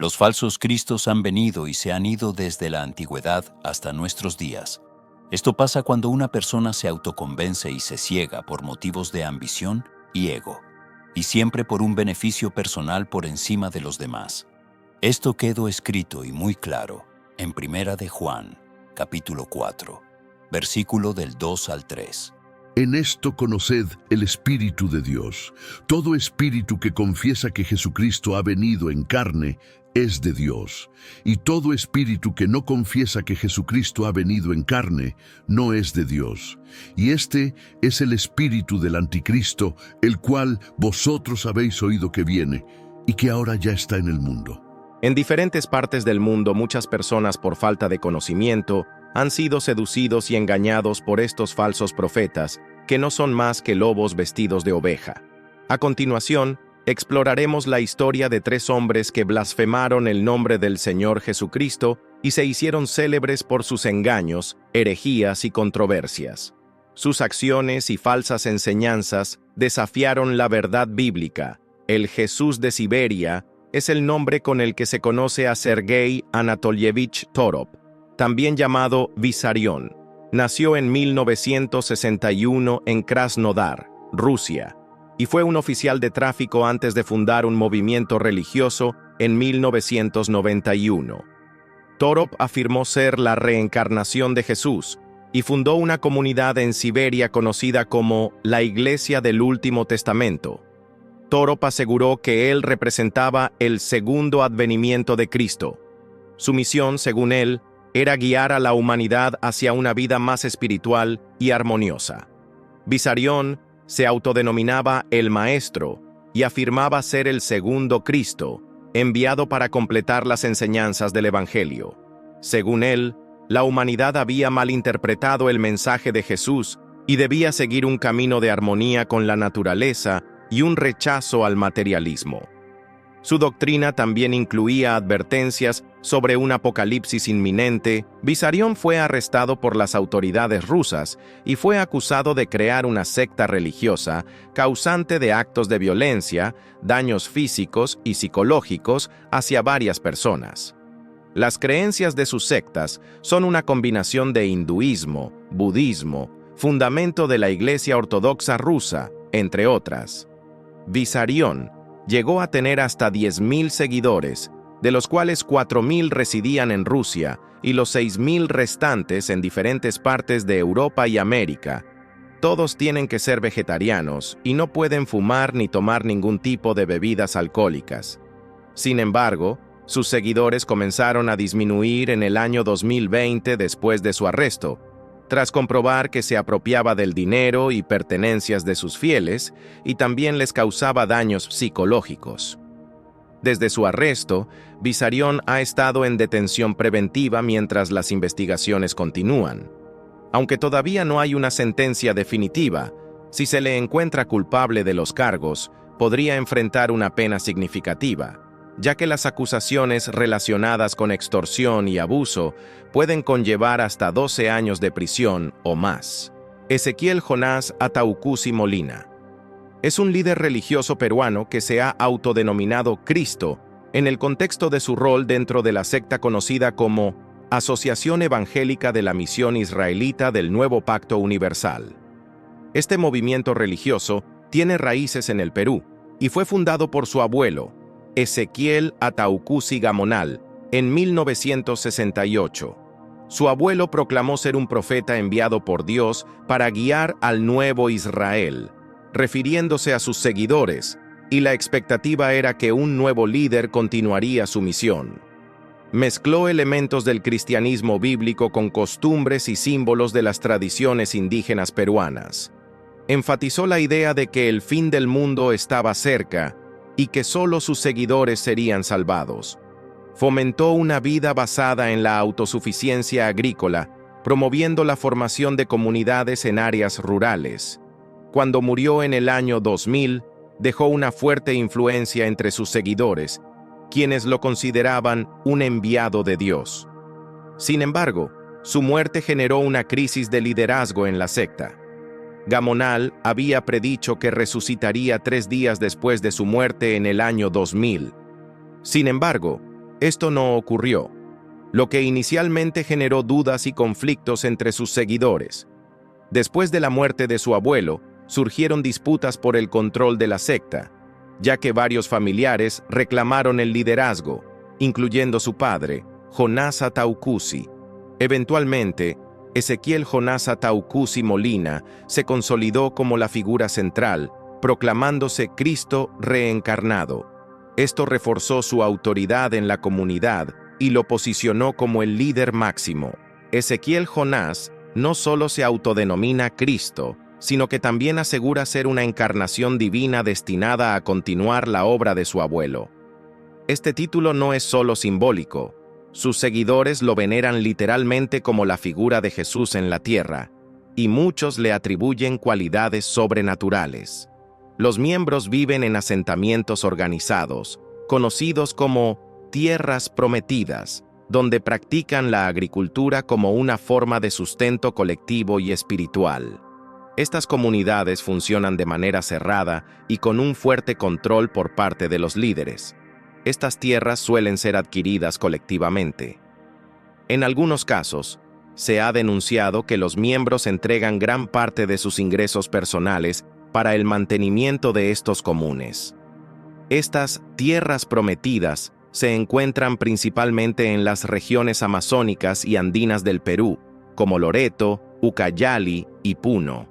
Los falsos cristos han venido y se han ido desde la antigüedad hasta nuestros días. Esto pasa cuando una persona se autoconvence y se ciega por motivos de ambición y ego, y siempre por un beneficio personal por encima de los demás. Esto quedó escrito y muy claro en Primera de Juan, capítulo 4, versículo del 2 al 3. En esto conoced el Espíritu de Dios. Todo espíritu que confiesa que Jesucristo ha venido en carne es de Dios. Y todo espíritu que no confiesa que Jesucristo ha venido en carne no es de Dios. Y este es el espíritu del anticristo, el cual vosotros habéis oído que viene, y que ahora ya está en el mundo. En diferentes partes del mundo, muchas personas, por falta de conocimiento, han sido seducidos y engañados por estos falsos profetas, que no son más que lobos vestidos de oveja. A continuación, exploraremos la historia de 3 hombres que blasfemaron el nombre del Señor Jesucristo y se hicieron célebres por sus engaños, herejías y controversias. Sus acciones y falsas enseñanzas desafiaron la verdad bíblica. El Jesús de Siberia es el nombre con el que se conoce a Sergei Anatolyevich Torop, también llamado Vissarión. Nació en 1961 en Krasnodar, Rusia, y fue un oficial de tráfico antes de fundar un movimiento religioso en 1991. Torop afirmó ser la reencarnación de Jesús y fundó una comunidad en Siberia conocida como la Iglesia del Último Testamento. Torop aseguró que él representaba el segundo advenimiento de Cristo. Su misión, según él, era guiar a la humanidad hacia una vida más espiritual y armoniosa. Vissarión se autodenominaba el Maestro y afirmaba ser el segundo Cristo, enviado para completar las enseñanzas del Evangelio. Según él, la humanidad había malinterpretado el mensaje de Jesús y debía seguir un camino de armonía con la naturaleza y un rechazo al materialismo. Su doctrina también incluía advertencias sobre un apocalipsis inminente. Vissarión fue arrestado por las autoridades rusas y fue acusado de crear una secta religiosa causante de actos de violencia, daños físicos y psicológicos hacia varias personas. Las creencias de sus sectas son una combinación de hinduismo, budismo, fundamento de la Iglesia Ortodoxa rusa, entre otras. Vissarión llegó a tener hasta 10.000 seguidores, de los cuales 4.000 residían en Rusia y los 6.000 restantes en diferentes partes de Europa y América. Todos tienen que ser vegetarianos y no pueden fumar ni tomar ningún tipo de bebidas alcohólicas. Sin embargo, sus seguidores comenzaron a disminuir en el año 2020 después de su arresto, tras comprobar que se apropiaba del dinero y pertenencias de sus fieles y también les causaba daños psicológicos. Desde su arresto, Vissarión ha estado en detención preventiva mientras las investigaciones continúan. Aunque todavía no hay una sentencia definitiva, si se le encuentra culpable de los cargos, podría enfrentar una pena significativa, ya que las acusaciones relacionadas con extorsión y abuso pueden conllevar hasta 12 años de prisión o más. Ezequiel Jonás Ataucusi Molina es un líder religioso peruano que se ha autodenominado Cristo en el contexto de su rol dentro de la secta conocida como Asociación Evangélica de la Misión Israelita del Nuevo Pacto Universal. Este movimiento religioso tiene raíces en el Perú y fue fundado por su abuelo, Ezequiel Ataucusi Gamonal, en 1968. Su abuelo proclamó ser un profeta enviado por Dios para guiar al nuevo Israel, refiriéndose a sus seguidores, y la expectativa era que un nuevo líder continuaría su misión. Mezcló elementos del cristianismo bíblico con costumbres y símbolos de las tradiciones indígenas peruanas. Enfatizó la idea de que el fin del mundo estaba cerca y que solo sus seguidores serían salvados. Fomentó una vida basada en la autosuficiencia agrícola, promoviendo la formación de comunidades en áreas rurales. Cuando murió en el año 2000, dejó una fuerte influencia entre sus seguidores, quienes lo consideraban un enviado de Dios. Sin embargo, su muerte generó una crisis de liderazgo en la secta. Gamonal había predicho que resucitaría 3 días después de su muerte en el año 2000. Sin embargo, Esto no ocurrió, lo que inicialmente generó dudas y conflictos entre sus seguidores. Después de la muerte de su abuelo, surgieron disputas por el control de la secta, ya que varios familiares reclamaron el liderazgo, incluyendo su padre, Jonasa Taucusi. Eventualmente, Ezequiel Jonasa Taucusi Molina se consolidó como la figura central, proclamándose Cristo reencarnado. Esto reforzó su autoridad en la comunidad y lo posicionó como el líder máximo. Ezequiel Jonás no solo se autodenomina Cristo, sino que también asegura ser una encarnación divina destinada a continuar la obra de su abuelo. Este título no es solo simbólico. Sus seguidores lo veneran literalmente como la figura de Jesús en la tierra, y muchos le atribuyen cualidades sobrenaturales. Los miembros viven en asentamientos organizados, conocidos como tierras prometidas, donde practican la agricultura como una forma de sustento colectivo y espiritual. Estas comunidades funcionan de manera cerrada y con un fuerte control por parte de los líderes. Estas tierras suelen ser adquiridas colectivamente. En algunos casos, se ha denunciado que los miembros entregan gran parte de sus ingresos personales para el mantenimiento de estos comunes. Estas tierras prometidas se encuentran principalmente en las regiones amazónicas y andinas del Perú, como Loreto, Ucayali y Puno.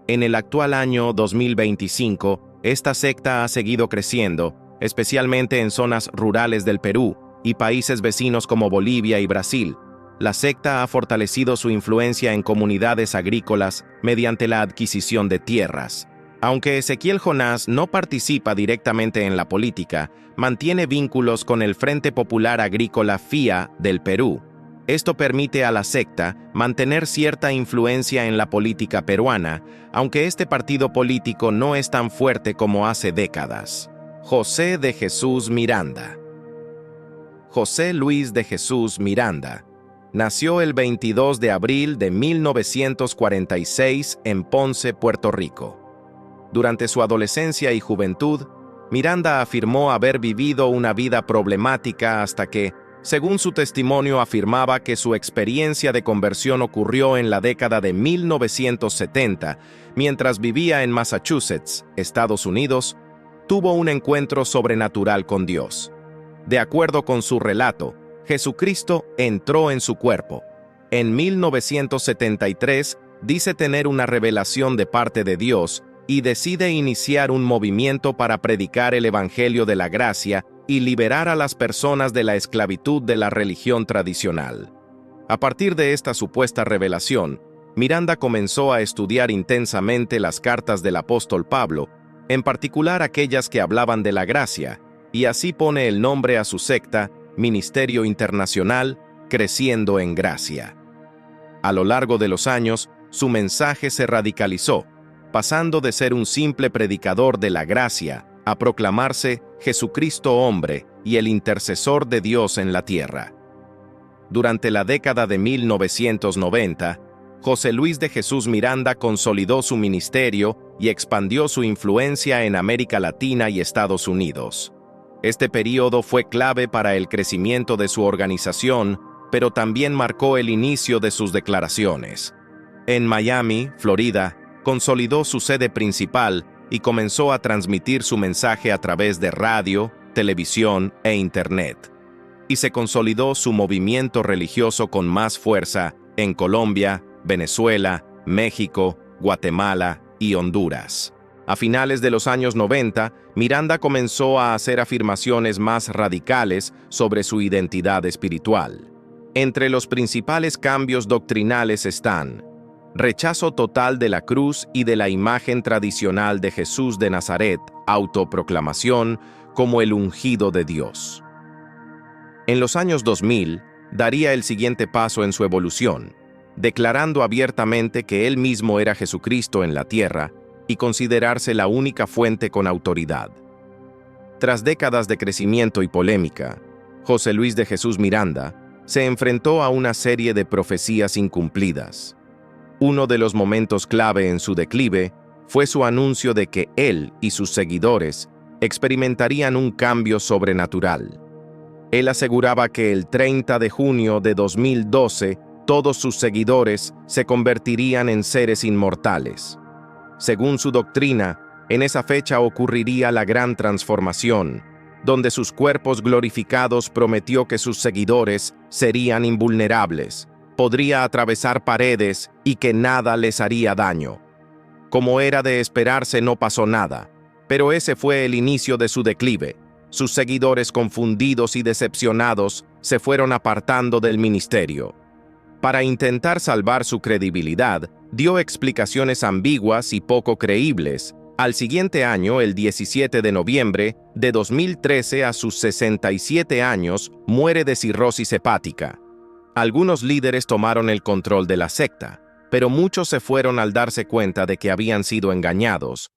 En el actual año 2025, esta secta ha seguido creciendo, especialmente en zonas rurales del Perú y países vecinos como Bolivia y Brasil. La secta ha fortalecido su influencia en comunidades agrícolas mediante la adquisición de tierras. Aunque Ezequiel Jonás no participa directamente en la política, mantiene vínculos con el Frente Popular Agrícola FIA del Perú. Esto permite a la secta mantener cierta influencia en la política peruana, aunque este partido político no es tan fuerte como hace décadas. José de Jesús Miranda. José Luis de Jesús Miranda nació el 22 de abril de 1946 en Ponce, Puerto Rico. Durante su adolescencia y juventud, Miranda afirmó haber vivido una vida problemática hasta que, según su testimonio, afirmaba que su experiencia de conversión ocurrió en la década de 1970, mientras vivía en Massachusetts, Estados Unidos. Tuvo un encuentro sobrenatural con Dios. De acuerdo con su relato, Jesucristo entró en su cuerpo. En 1973, dice tener una revelación de parte de Dios y decide iniciar un movimiento para predicar el Evangelio de la Gracia y liberar a las personas de la esclavitud de la religión tradicional. A partir de esta supuesta revelación, Miranda comenzó a estudiar intensamente las cartas del apóstol Pablo, en particular aquellas que hablaban de la gracia, y así pone el nombre a su secta, Ministerio Internacional, Creciendo en Gracia. A lo largo de los años, su mensaje se radicalizó, pasando de ser un simple predicador de la gracia a proclamarse Jesucristo hombre y el intercesor de Dios en la tierra. Durante la década de 1990, José Luis de Jesús Miranda consolidó su ministerio y expandió su influencia en América Latina y Estados Unidos. Este período fue clave para el crecimiento de su organización, pero también marcó el inicio de sus declaraciones. En Miami, Florida, consolidó su sede principal y comenzó a transmitir su mensaje a través de radio, televisión e Internet. Y se consolidó su movimiento religioso con más fuerza en Colombia, Venezuela, México, Guatemala y Honduras. A finales de los años 90, Miranda comenzó a hacer afirmaciones más radicales sobre su identidad espiritual. Entre los principales cambios doctrinales están: rechazo total de la cruz y de la imagen tradicional de Jesús de Nazaret, autoproclamación como el ungido de Dios. En los años 2000, daría el siguiente paso en su evolución, declarando abiertamente que él mismo era Jesucristo en la tierra y considerarse la única fuente con autoridad. Tras décadas de crecimiento y polémica, José Luis de Jesús Miranda se enfrentó a una serie de profecías incumplidas. Uno de los momentos clave en su declive fue su anuncio de que él y sus seguidores experimentarían un cambio sobrenatural. Él aseguraba que el 30 de junio de 2012 todos sus seguidores se convertirían en seres inmortales. Según su doctrina, en esa fecha ocurriría la gran transformación, donde sus cuerpos glorificados prometió que sus seguidores serían invulnerables, podría atravesar paredes y que nada les haría daño. Como era de esperarse, no pasó nada, pero ese fue el inicio de su declive. Sus seguidores, confundidos y decepcionados, se fueron apartando del ministerio. Para intentar salvar su credibilidad, dio explicaciones ambiguas y poco creíbles. Al siguiente año, el 17 de noviembre de 2013, a sus 67 años, muere de cirrosis hepática. Algunos líderes tomaron el control de la secta, pero muchos se fueron al darse cuenta de que habían sido engañados,